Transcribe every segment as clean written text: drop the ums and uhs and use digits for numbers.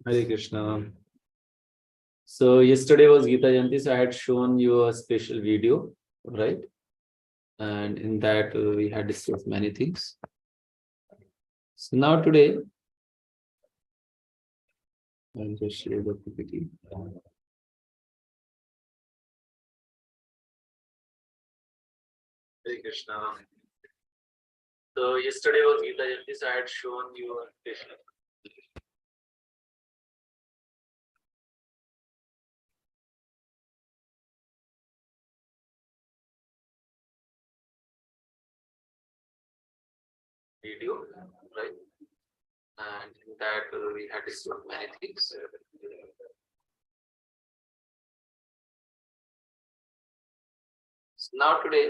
Hare Krishna. So yesterday was Gita Jayanti, so I had shown you a special video, right? And in that we had discussed many things. So now today, I'll just share the PPT. Hare Krishna. So yesterday was Gita Jayanti, so I had shown you a special video, right? And in that we had discussed many things. So now today,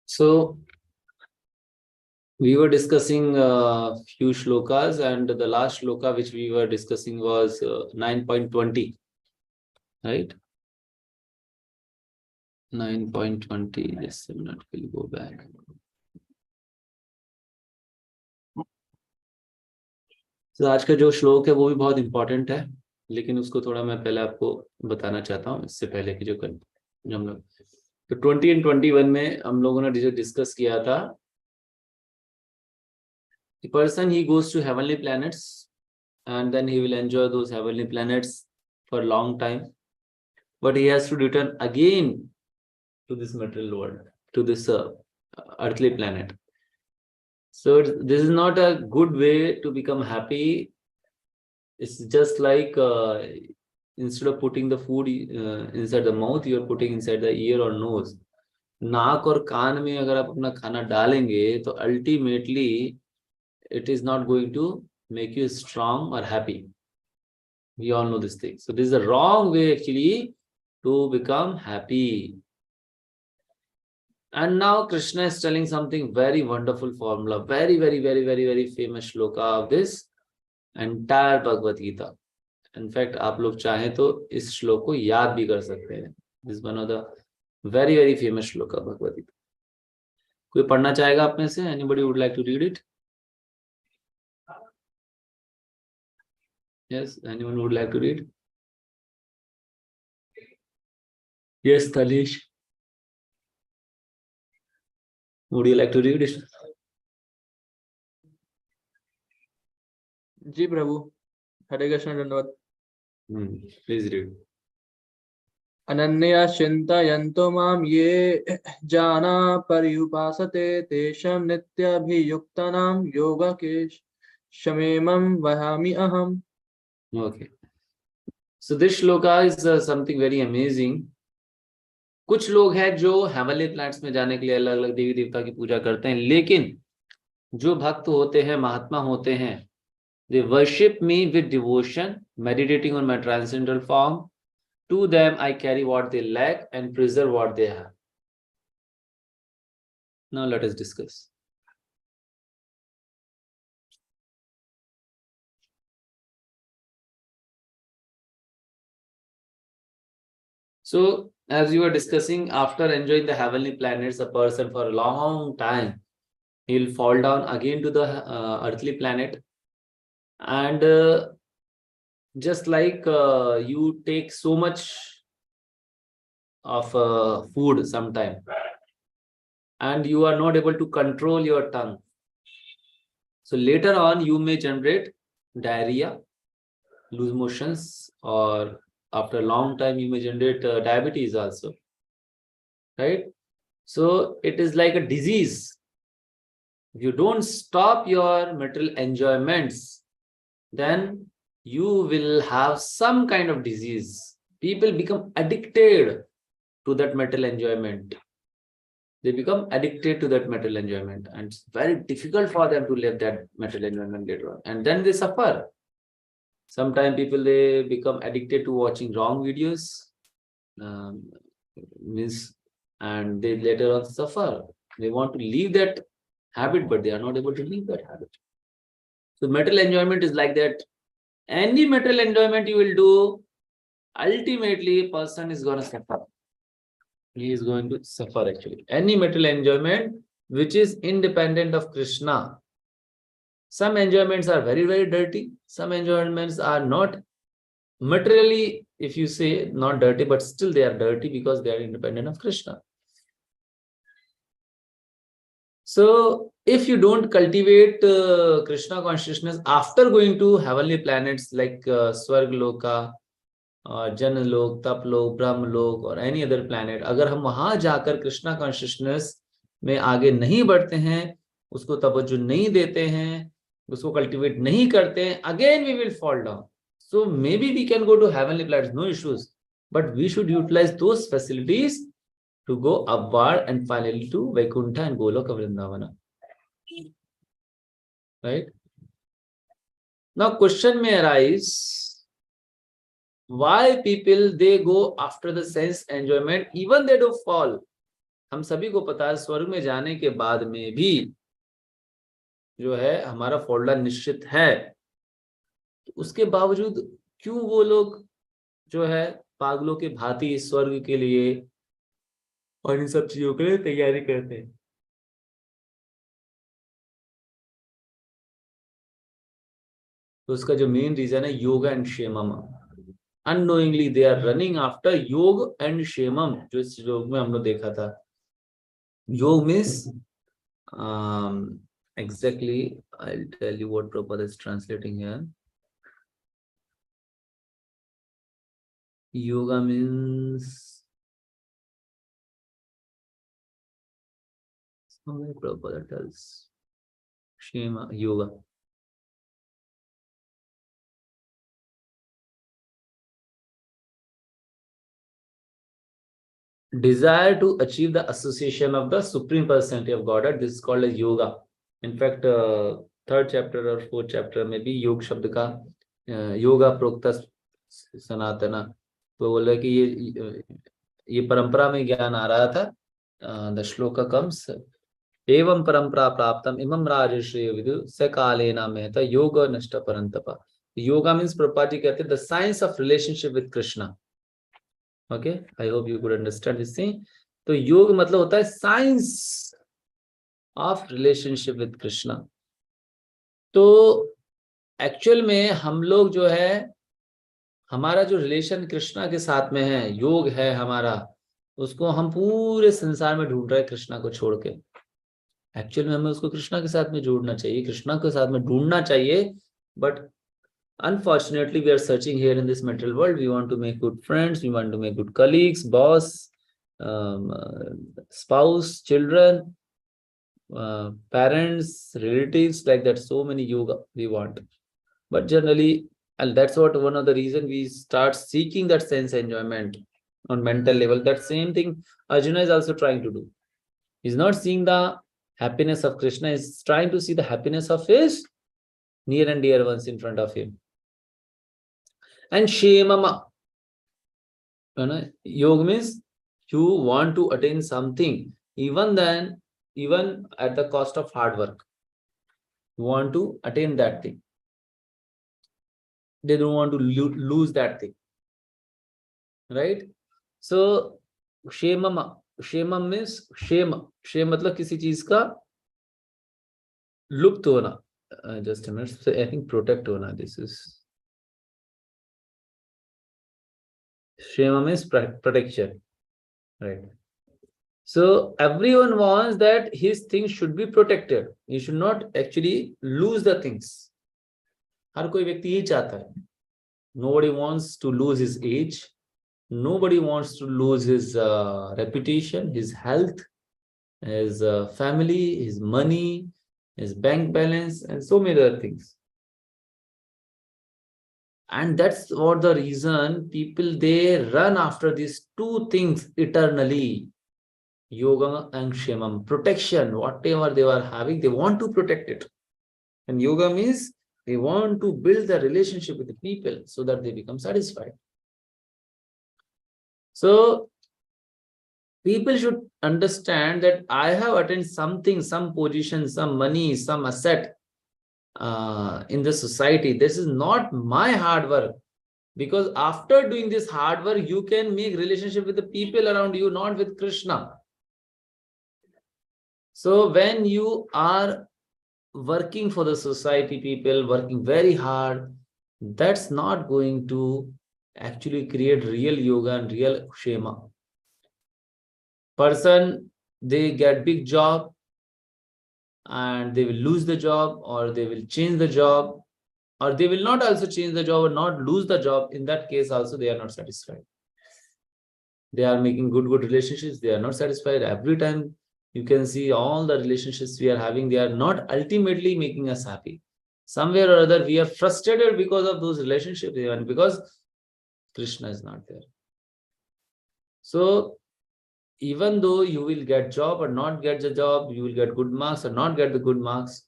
so we were discussing few shlokas, and the last shloka which we were discussing was 9.20, right? 9.20. Just a minute, we'll go back. तो आज का जो श्लोक है वो भी बहुत important है, लेकिन उसको थोड़ा मैं पहले आपको बताना चाहता हूँ इससे पहले कि जो हम लोग तो 20 and 21 में हम लोगों ने जो डिस्कस किया था, the person he goes to heavenly planets and then he will enjoy those heavenly planets for a long time, but he has to return again to this material world, to this earthly planet. So this is not a good way to become happy. It's just like instead of putting the food inside the mouth, you're putting inside the ear or nose. नाक और कान में अगर आप अपना खाना डालेंगे तो ultimately it is not going to make you strong or happy. We all know this thing. So this is the wrong way actually to become happy. And now Krishna is telling something very wonderful formula, very, very, very, very, very famous shloka of this entire Bhagavad Gita. In fact, आप लोग चाहें तो इस श्लोक को याद भी कर सकते हैं. This is one of the very, very famous shloka of Bhagavad Gita. कोई पढ़ना चाहेगा आप में से? Anybody would like to read it? Yes, anyone would like to read? Yes, Talish. Would you like to read it? जी प्रभु, हरे कृष्ण दंडवत. Please read. Ananya चिन्तयन्तो मां ये जाना पर्युपासते तेषां नित्याभियुक्तानां योगकेशमेमं वहामि अहम्. Okay. So this shloka is something very amazing. कुछ लोग हैं जो हेवनली प्लैनेट्स में जाने के लिए अलग अलग देवी देवता की पूजा करते हैं, लेकिन जो भक्त होते हैं, महात्मा होते हैं, they worship me with devotion, meditating on my transcendental form. To them I carry what they lack and preserve what they have. Now let us discuss. So as you were discussing, after enjoying the heavenly planets, a person for a long time, he'll fall down again to the earthly planet. And just like you take so much of food sometime and you are not able to control your tongue, so later on you may generate diarrhea, loose motions, or after a long time you may generate diabetes also, right? So it is like a disease. If you don't stop your material enjoyments, then you will have some kind of disease. People become addicted to that material enjoyment. They become addicted to that material enjoyment, and it's very difficult for them to live that material enjoyment later on, and then they suffer. Sometimes people, they become addicted to watching wrong videos, and they later on suffer. They want to leave that habit, but they are not able to leave that habit. So material enjoyment is like that. Any material enjoyment you will do, ultimately person is going to suffer. He is going to suffer actually. Any material enjoyment which is independent of Krishna. Some enjoyments are very, very dirty. Some enjoyments are not materially, if you say, not dirty, but still they are dirty because they are independent of Krishna. So if you don't cultivate Krishna consciousness after going to heavenly planets like Swarg Loka, Janalok, Taplok, Brahmlok और any other planet, अगर हम वहां जाकर Krishna consciousness में आगे नहीं बढ़ते हैं, उसको तवज्जो नहीं देते हैं, उसको कल्टीवेट नहीं करते हैं, again we will fall down. So maybe we can go to heavenly planets, no issues, but we should utilize those facilities to go upward and finally to Vaikuntha and Goloka Vrindavana. Right? Now question may arise, why people they go after the sense enjoyment even they do fall. हम सभी को पता है स्वर्ग में जाने के बाद में भी जो है हमारा फॉल डाउन निश्चित है, तो उसके बावजूद क्यों वो लोग जो है पागलों के भांति स्वर्ग के लिए और इन सब चीजों के लिए तैयारी करते हैं? तो उसका जो मेन रीजन है yoga and kshemam. Unknowingly they are running after yoga and shemam, जो इस योग में हम लोग देखा था. योग means exactly, I'll tell you what Prabhupada is translating here. Yoga means somewhere Prabhupada tells Shema yoga. Desire to achieve the association of the Supreme Personality of Godhead. This is called as yoga. In fact, third chapter or fourth chapter में भी योग शब्द का योगा प्रोक्ता सनातना तो बोला कि ये परंपरा में ज्ञान आ रहा था. द श्लोक कम्स एवं परंपरा प्राप्तम इमं राजश्रेय विदु स काले नाम में था योग नष्ट परंतपा. योगा मीन्स प्रभुपाद जी कहते हैं the science of relationship with Krishna. Okay, I hope you could understand this thing. तो योग मतलब होता है science of relationship with Krishna. तो एक्चुअल में हम लोग जो है हमारा जो रिलेशन कृष्णा के साथ में है, योग है हमारा, उसको हम पूरे संसार में ढूंढ रहे हैं कृष्णा को छोड़ के. एक्चुअल में हमें उसको कृष्णा के साथ में जोड़ना चाहिए, कृष्णा के साथ में ढूंढना चाहिए. But unfortunately we are searching here in this material world. We want to make good friends, we want to make good colleagues, boss, spouse, children, parents, relatives, like that. So many yoga we want, but generally, and that's what one of the reason we start seeking that sense enjoyment on mental level. That same thing Arjuna is also trying to do. He's not seeing the happiness of Krishna, he's trying to see the happiness of his near and dear ones in front of him. And shemama, yoga means you want to attain something, even at the cost of hard work. You want to attain that thing. They don't want to lose that thing, right? So shemama, shemam means shema. Shema मतलब किसी चीज का लुप्त होना. Just a minute. So I think protect होना. This is shema means protection, right? So everyone wants that his things should be protected. He should not actually lose the things. हर कोई व्यक्ति यही चाहता है. Nobody wants to lose his age. Nobody wants to lose his reputation, his health, his family, his money, his bank balance, and so many other things. And that's what the reason people they run after these two things eternally. Yoga and Shemam. Protection, whatever they are having, they want to protect it. And yoga means they want to build the relationship with the people so that they become satisfied. So People should understand that I have attained something, some position, some money, some asset in the society. This is not my hard work. Because after doing this hard work, you can make relationship with the people around you, not with Krishna. So when you are working for the society, people working very hard, that's not going to actually create real yoga and real kshema. Person, they get big job and they will lose the job, or they will change the job, or they will not also change the job or not lose the job. In that case also, they are not satisfied. They are making good relationships, they are not satisfied. Every time you can see all the relationships we are having, they are not ultimately making us happy. Somewhere or other we are frustrated because of those relationships, even because Krishna is not there. So even though you will get job or not get the job, you will get good marks or not get the good marks,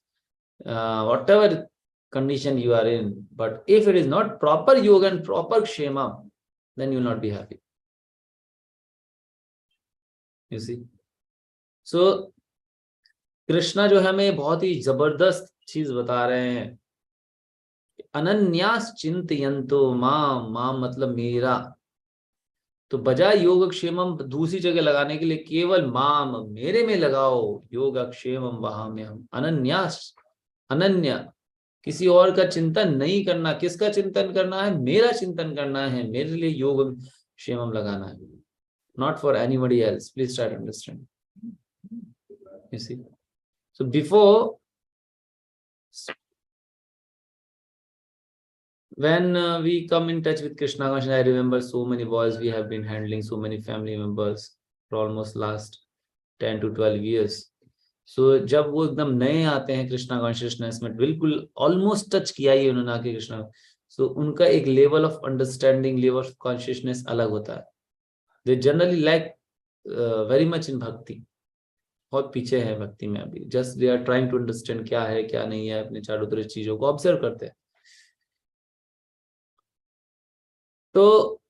whatever condition you are in, but if it is not proper yoga and proper kshema, then you will not be happy. You see. So Krishna जो है हमें बहुत ही जबरदस्त चीज बता रहे हैं, अनन्यास चिंतयन्तो माम, माम मतलब मेरा। तो बजाय योगक्षेमम दूसरी जगह लगाने के लिए केवल माम, मेरे में लगाओ, योगक्षेमम वहां में हम अनन्यास, अनन्य, किसी और का चिंतन नहीं करना। किसका चिंतन करना है? मेरा चिंतन करना है, मेरे लिए योग क्षेमम लगाना है, not for anybody else. Please try to understand. You see. So before, when we come in touch with Krishna consciousness, I remember so many boys we have been handling, so many family members for almost last 10 to 12 years. So जब वो एकदम नए आते हैं Krishna consciousness में, बिल्कुल almost touch किया ही उन्होंने आके कृष्णा, so उनका एक level of understanding, level of consciousness अलग होता है. They generally lack very much in भक्ति, बहुत पीछे है भक्ति में अभी. Just they are trying to understand क्या है क्या नहीं है, अपने चारों तरफ चीजों को ऑब्जर्व करते हैं. तो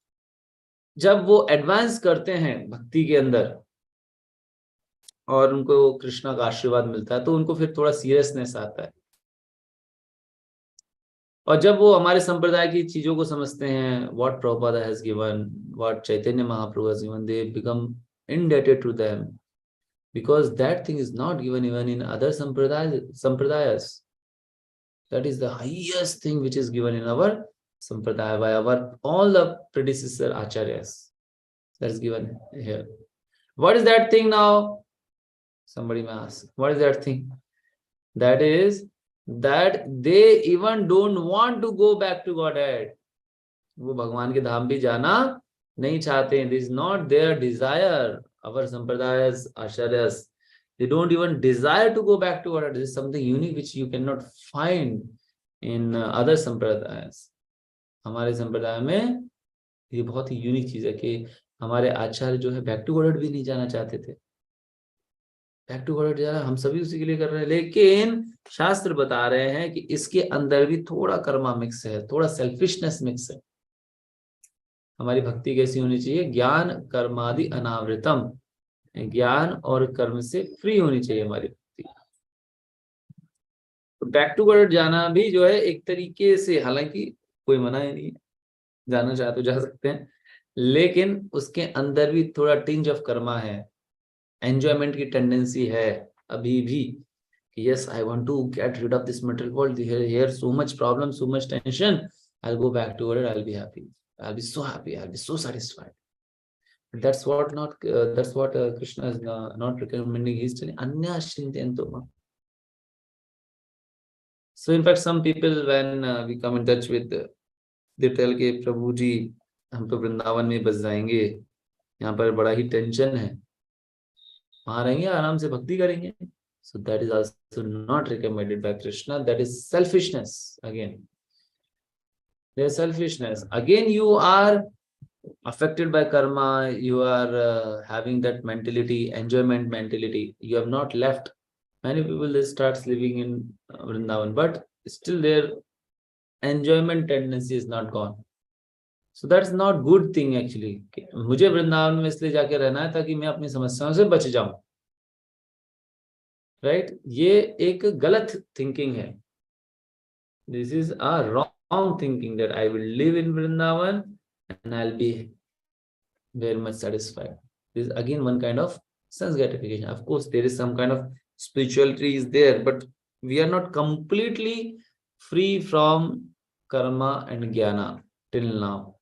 जब वो एडवांस करते हैं भक्ति के अंदर और उनको कृष्णा का आशीर्वाद मिलता है, तो उनको फिर थोड़ा सीरियसनेस आता है. और जब वो हमारे संप्रदाय की चीजों को समझते हैं, what Prabhupada has given, what Chaitanya Mahaprabhu has given, they become indebted to them, because that thing is not given even in other sampradayas. That is the highest thing which is given in our sampradaya by our all the predecessor acharyas. That is given here. What is that thing now? Somebody may ask, what is that thing? That is that they even don't want to go back to Godhead. वो भगवान के धाम भी जाना नहीं चाहते हैं. This is not their desire. Our sampradayas, acharyas, they don't even desire to go back to Godhead. This is something unique which you cannot find in other sampradayas. हमारे संप्रदाय में ये बहुत ही यूनिक चीज है कि हमारे आचार्य जो है बैक टू गॉडेड भी नहीं जाना चाहते थे. बैक टू गॉडेड जाना हम सभी उसी के लिए कर रहे हैं, लेकिन शास्त्र बता रहे हैं कि इसके अंदर भी थोड़ा कर्मा मिक्स है, थोड़ा सेल्फिशनेस मिक्स है. हमारी भक्ति कैसी होनी चाहिए? ज्ञान कर्मादि अनावृतम, ज्ञान और कर्म से फ्री होनी चाहिए हमारी भक्ति. तो बैक टू गॉडेड जाना भी जो है एक तरीके से, हालांकि कोई मना ही नहीं है, जाना चाहे तो जा सकते हैं, लेकिन उसके अंदर भी थोड़ा टिंज ऑफ कर्मा है, एंजॉयमेंट की टेंडेंसी है अभी भी. Yes, I want to get rid of this material world, here so much problem, so much tension, I will go back to God, I will be happy, I'll be so happy, I'll be so satisfied. That's what Krishna is not recommending. He's telling anya shintyanto. So in fact, some people when we come in touch with, they tell कि प्रभु जी हम तो वृंदावन में बस जाएंगे, यहाँ पर बड़ा ही tension है, वहां रहेंगे आराम से भक्ति करेंगे. So that is also not recommended by Krishna. That is selfishness again. There's selfishness. Again, you are affected by karma, you are having that mentality, enjoyment mentality. You have not left. Many people, they start living in Vrindavan, but still their enjoyment tendency is not gone. So that's not good thing actually. मुझे वृंदावन में इसलिए जाके रहना है ताकि मैं अपनी समस्याओं से बच जाऊं, राइट? ये एक गलत थिंकिंग है. This is a wrong thinking that I will live in Vrindavan and I'll be very much satisfied. This is again one kind of sense gratification. Of course, there is some kind of spirituality is there, but we are not completely free from karma and jnana till now.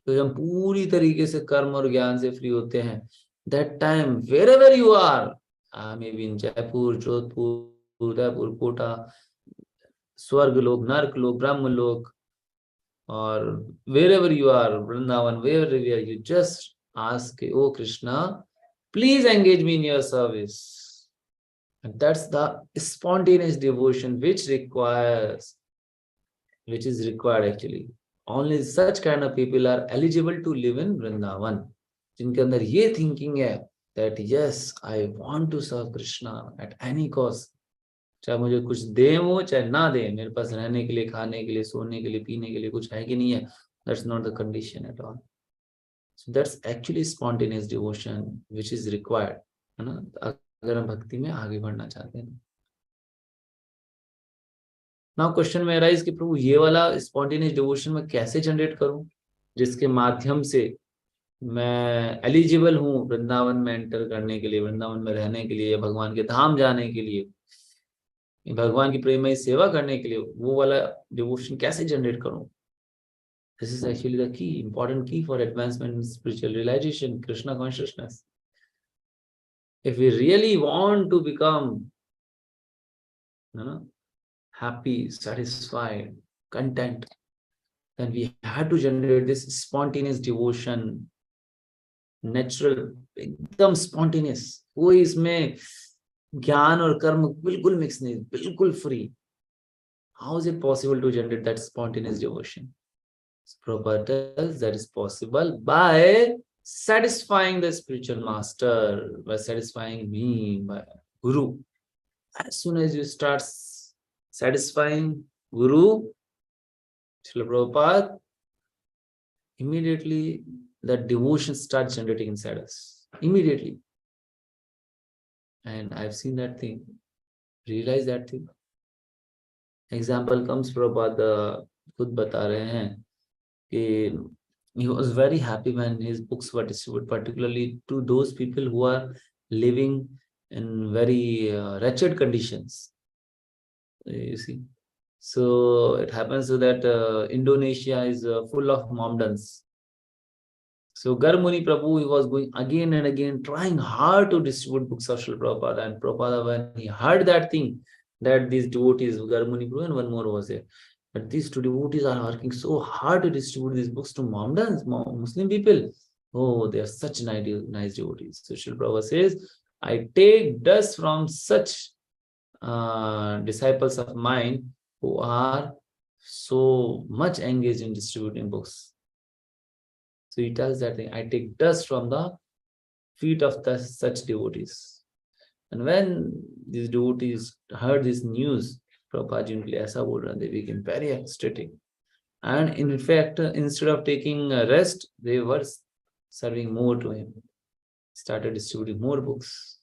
तो जब पूरी तरीके से कर्म और ज्ञान से free होते हैं, that time wherever you are, maybe in Jaipur, Jodhpur, Udaipur, Kota, स्वर्ग लोक, नर्क लोक, ब्रह्म लोक, or wherever you are, Vrindavan, wherever you just ask, oh Krishna, please engage me in your service. And that's the spontaneous devotion which is required actually. Only such kind of people are eligible to live in Vrindavan. जिनके अंदर ये thinking है that yes, I want to serve Krishna at any cost. चाहे मुझे कुछ दे वो चाहे ना दे, मेरे पास रहने के लिए, खाने के लिए, सोने के लिए, पीने के लिए कुछ है कि नहीं है, that's not the condition at all. So that's actually spontaneous devotion which is required, है ना, अगर हम भक्ति में आगे बढ़ना चाहते हैं. नाउ क्वेश्चन में राइज कि प्रभु ये वाला स्पॉन्टेनियस डिवोशन मैं कैसे जनरेट करूं जिसके माध्यम से मैं एलिजिबल हूं वृंदावन में एंटर करने के लिए, वृंदावन में रहने के लिए, या भगवान के धाम जाने के लिए, भगवान की प्रेममय सेवा करने के लिए, वो वाला डिवोशन कैसे जनरेट करूं? This is actually the key, important key for advancement in spiritual realisation, Krishna consciousness. If we really want to become happy, satisfied, content, then we had to generate this spontaneous devotion, natural, एकदम spontaneous. कोई इसमें ज्ञान और कर्म बिल्कुल mix नहीं, बिल्कुल free. How is it possible to generate that spontaneous devotion? Prabhupada tells that is possible by satisfying the spiritual master, by satisfying me, by Guru. As soon as you start satisfying Guru, Srila Prabhupada, immediately that devotion starts generating inside us. Immediately. And I've seen that thing, realize that thing. Example comes, Prabhupada खुद बता रहे हैं कि he was very happy when his books were distributed, particularly to those people who are living in very wretched conditions. You see. So it happens so that Indonesia is full of mommedans. So Garmuni Prabhu, he was going again and again, trying hard to distribute books of Srila Prabhupada. And Prabhupada, when he heard that thing, that these devotees, Garmuni Prabhu and one more was there, but these two devotees are working so hard to distribute these books to mommedans, Muslim people. Oh, they are such nice devotees. So Srila Prabhupada says, I take dust from such disciples of mine who are so much engaged in distributing books. So he tells that thing, I take dust from the feet of such devotees. And when these devotees heard this news, Prabhupada, they became very ecstatic. And in fact, instead of taking a rest, they were serving more to him. Started distributing more books.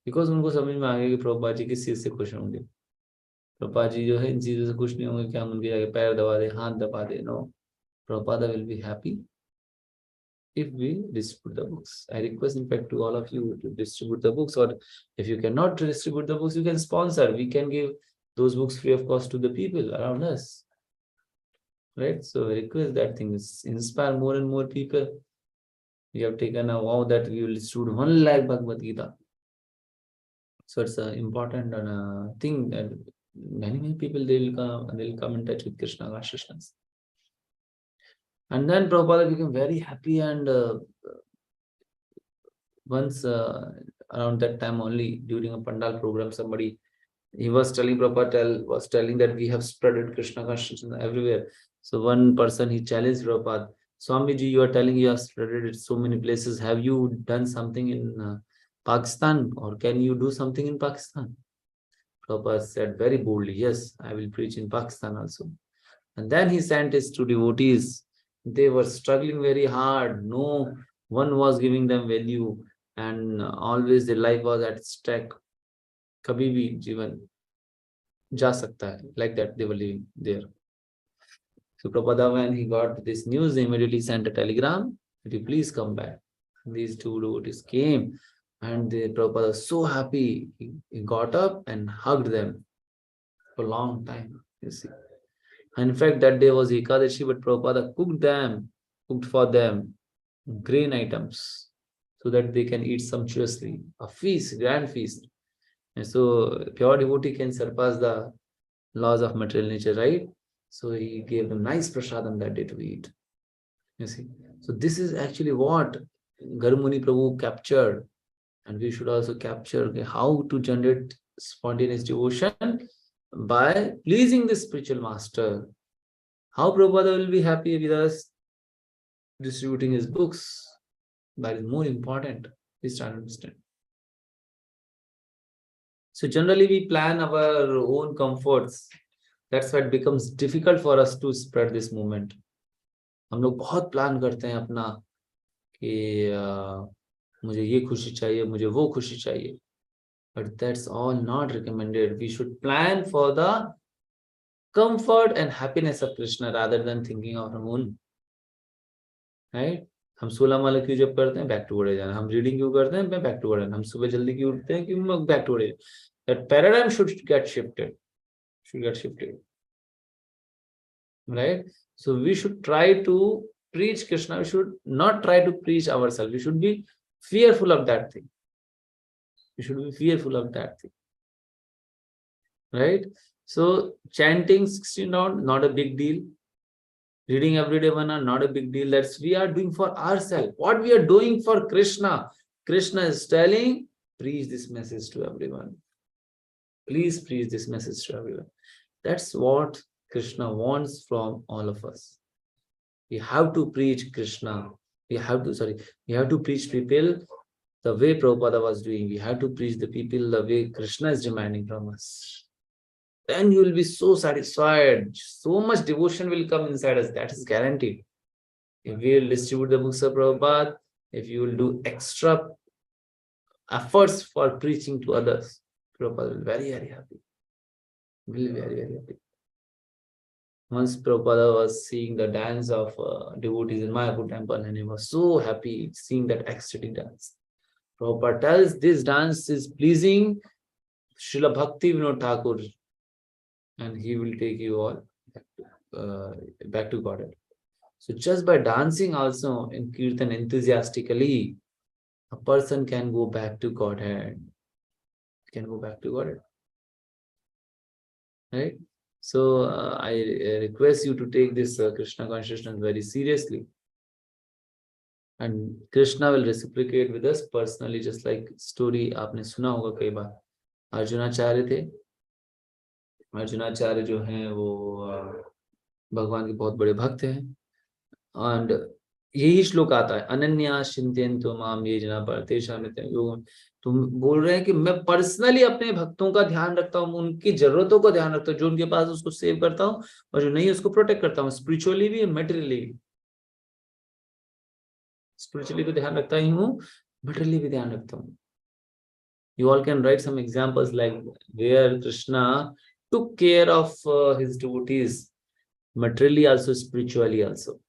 Because उनको समझ में आ गया कि प्रभुपाद जी किस चीज से खुश होंगे. प्रभुपाद जी जो है इन चीजों से खुश नहीं होंगे कि हम उनके जाके पैर दबा दे, हाथ दबा दे. No, Prabhupada will be happy if we distribute the books. I request in fact to all of you to distribute the books, or if you cannot distribute the books, you can sponsor. We can give those books free of cost to the people around us. Right? So I request that things inspire more and more people. We have taken a vow that we will distribute 1 lakh Bhagavad Gita. So it's an important thing that many people they'll come in touch with Krishna consciousness. And then Prabhupada became very happy, and once around that time only, during a Pandal program, somebody, he was telling, Prabhupada was telling that we have spreaded Krishna consciousness everywhere. So one person, he challenged Prabhupada, Swamiji, you are telling you have spreaded it so many places. Have you done something in Pakistan, or can you do something in Pakistan? Prabhupada said very boldly, yes, I will preach in Pakistan also. And then he sent his two devotees. They were struggling very hard. No one was giving them value, and always their life was at stake. कभी भी जीवन जा सकता है. Like that, they were living there. So Prabhupada, when he got this news, he immediately sent a telegram that you please come back. These two devotees came, and Prabhupada was so happy. He got up and hugged them for a long time. You see. And in fact, that day was Ekadashi, but Prabhupada cooked for them grain items so that they can eat sumptuously. A feast, grand feast. And so pure devotee can surpass the laws of material nature, right? So he gave them nice prasadam that day to eat. You see. So this is actually what Garmuni Prabhu captured. And we should also capture how to generate spontaneous devotion by pleasing the spiritual master. How Prabhupada will be happy with us distributing his books. That is more important. Please try to understand. So generally we plan our own comforts. That's why it becomes difficult for us to spread this movement. हम लोग बहुत plan करते हैं अपना कि मुझे ये खुशी चाहिए, मुझे वो खुशी चाहिए. But that's all not recommended. We should plan for the comfort and happiness of Krishna rather than thinking of our own. Right? हम 16 माला क्यों जब करते हैं? बैक टू बड़े जाना. हम रीडिंग क्यों करते हैं? बैक टू बड़े. हम सुबह जल्दी क्यों उठते हैं? क्यों बैक टू बड़े. That paradigm should get shifted. Right? So we should try to preach Krishna. We should not try to preach ourselves. We should be fearful of that thing. Right? So chanting 16 rounds, not a big deal. Reading every day 1 hour, not a big deal. That's we are doing for ourselves. What we are doing for Krishna. Krishna is telling, preach this message to everyone. Please preach this message to everyone. That's what Krishna wants from all of us. We have to preach Krishna. We have to preach people the way Prabhupada was doing. We have to preach the people the way Krishna is demanding from us. Then you will be so satisfied. So much devotion will come inside us. That is guaranteed. If we will distribute the books of Prabhupada, if you will do extra efforts for preaching to others, Prabhupada will be very, very happy. Once Prabhupada was seeing the dance of devotees in Mayapur temple, and he was so happy seeing that ecstatic dance. Prabhupada tells this dance is pleasing Srila Bhakti Vinod Thakur, and he will take you all back to Godhead. So just by dancing also in Kirtan enthusiastically, a person can go back to Godhead. Right? So I request you to take this Krishna consciousness very seriously. And Krishna will reciprocate with us personally, just like story आपने सुना होगा कई बार. अर्जुनाचार्य थे. अर्जुनाचार्य जो हैं वो भगवान के बहुत बड़े भक्त हैं. And यही श्लोक आता है, अनन्या चिंतयन्तो माम ये जना पर तेषां योग. तुम बोल रहे हैं कि मैं पर्सनली अपने भक्तों का ध्यान रखता हूँ, उनकी जरूरतों का ध्यान रखता हूँ, जो उनके पास उसको सेव करता हूँ, और जो नहीं उसको प्रोटेक्ट करता हूँ, स्पिरिचुअली भी मटेरियली भी. स्पिरिचुअली भी ध्यान रखता ही हूँ, मटेरियली भी ध्यान रखता हूँ. You all can write some examples like where Krishna took care of his devotees, materially also, spiritually also.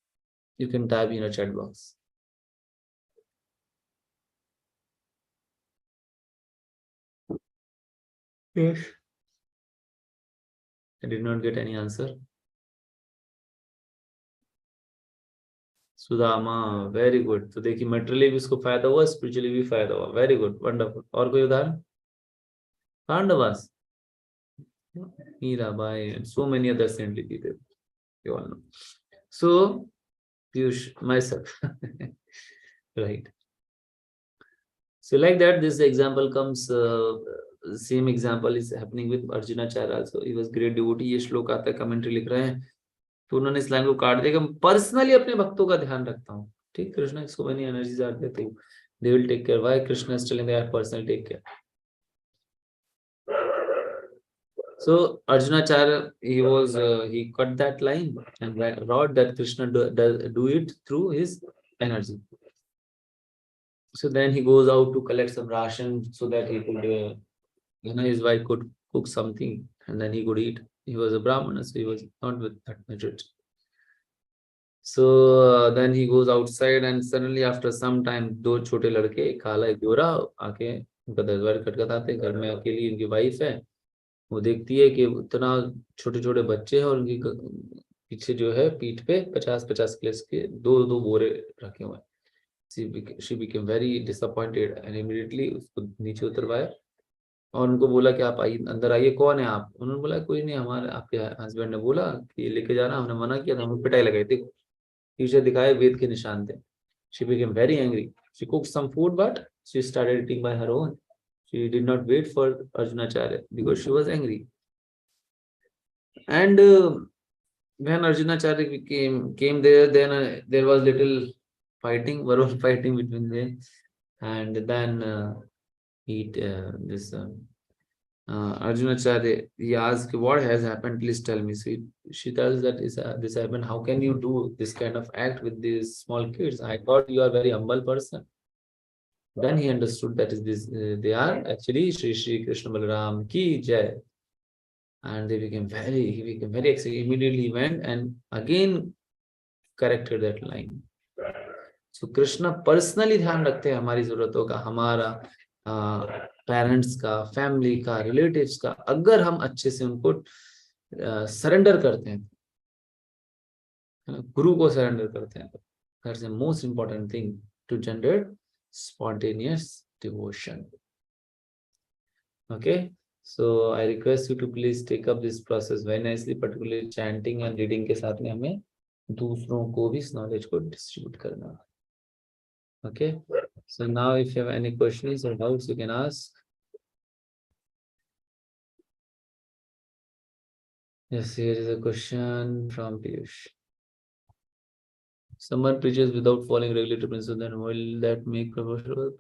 You can type in a chat box. Yes. I did not get any answer. Sudama, very good. तो देखिए materially भी उसको फायदा हुआ, spiritually भी फायदा हुआ. Very good, wonderful. और कोई उदाहरण? Pandavas, Mirabai, and so many other saintly people. You all know. So, Piyush, myself. Right. So like that, this example comes, same example is happening with Arjunacharya also. He was great devotee. ये श्लोक आता है, commentary लिख रहे हैं, तो उन्होंने इस लाइन को काट दिया कि पर्सनली अपने भक्तों का ध्यान रखता हूँ. ठीक, कृष्णा इसको मैंने एनर्जी आर देते हूँ. They will take care. Why Krishna is telling that personally take care. So Arjunacharya, he cut that line and wrote that Krishna do it through his energy. So then he goes out to collect some ration so that he could, his wife could cook something and then he could eat. He was a Brahmana, so he was not with that much rich. So then he goes outside and suddenly after some time दो छोटे लड़के एक काला एक गोरा आके उनका दरबार खटखटाते, घर में अकेली उनकी वाइफ है, वो देखती है कि उतना छोटे छोटे बच्चे हैं और उनकी पीछे जो है पीठ पे 50-50 किलो के दो दो बोरे रखे हुए हैं. She became very disappointed and immediately उसको नीचे उतरवाया और उनको बोला कि आप आइए अंदर आइए. कौन है आप? उन्होंने बोला कोई नहीं, हमारे आपके हस्बैंड ने बोला कि लेके जाना, हमने मना किया था, हमें पिटाई लगाई थी. पीछे दिखाए वेद के निशान थे. She became very angry. She cooked some food but she started eating by her own. She did not wait for Arjunacharya because she was angry. And when Arjunacharya came there, then there was little fighting, verbal fighting between them. And then Arjunacharya, he asked, what has happened? Please tell me. So she tells that this happened. How can you do this kind of act with these small kids? I thought you are a very humble person. Then he understood that is this. They are actually Shri Krishna Balaram ki Jai. And he became very excited. Immediately he went and again corrected that line. So Krishna personally ध्यान रखते हैं हमारी जरूरतों का, हमारा parents का, family का, relatives का, अगर हम अच्छे से उनको सरेंडर करते हैं, गुरु को सरेंडर करते हैं, that's the most important thing to generate spontaneous devotion. Okay, so I request you to please take up this process very nicely, particularly chanting and reading के साथ में हमें दूसरों को भी इस knowledge को distribute करना. Okay, so now if you have any questions or doubts, you can ask. Yes, here is a question from Piyush. Someone preaches without following regulatory principles, then will that make proportional?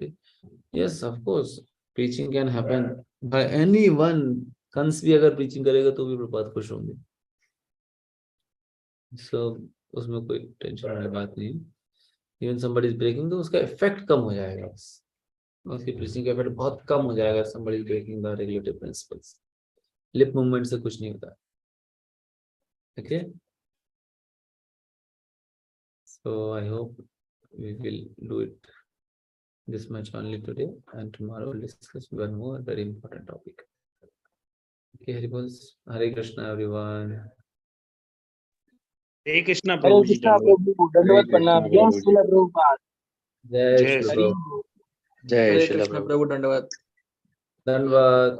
Yes, of course. Preaching can happen by anyone. Kans भी अगर preaching करेगा तो भी प्रभात खुश होंगे. So उसमें कोई tension वाली बात नहीं. Even somebody is breaking तो उसका effect कम हो जाएगा. उसकी preaching का effect बहुत कम हो जाएगा. Somebody is breaking the regulatory principles. Lip movement से कुछ नहीं होता. Okay. So I hope we will do it this much only today, and tomorrow we'll discuss one more very important topic. Okay, Hare Krishna everyone. हरे कृष्णा हरे प्रभु जी, कृष्णा धन्यवाद. प्रभु दंडवत प्रणाम. जय श्री प्रभुपाद. जय जय श्री श्री प्रभु. हरे श्रीला कृष्ण प्रभु. प्रभु दंडवत. धन्यवाद.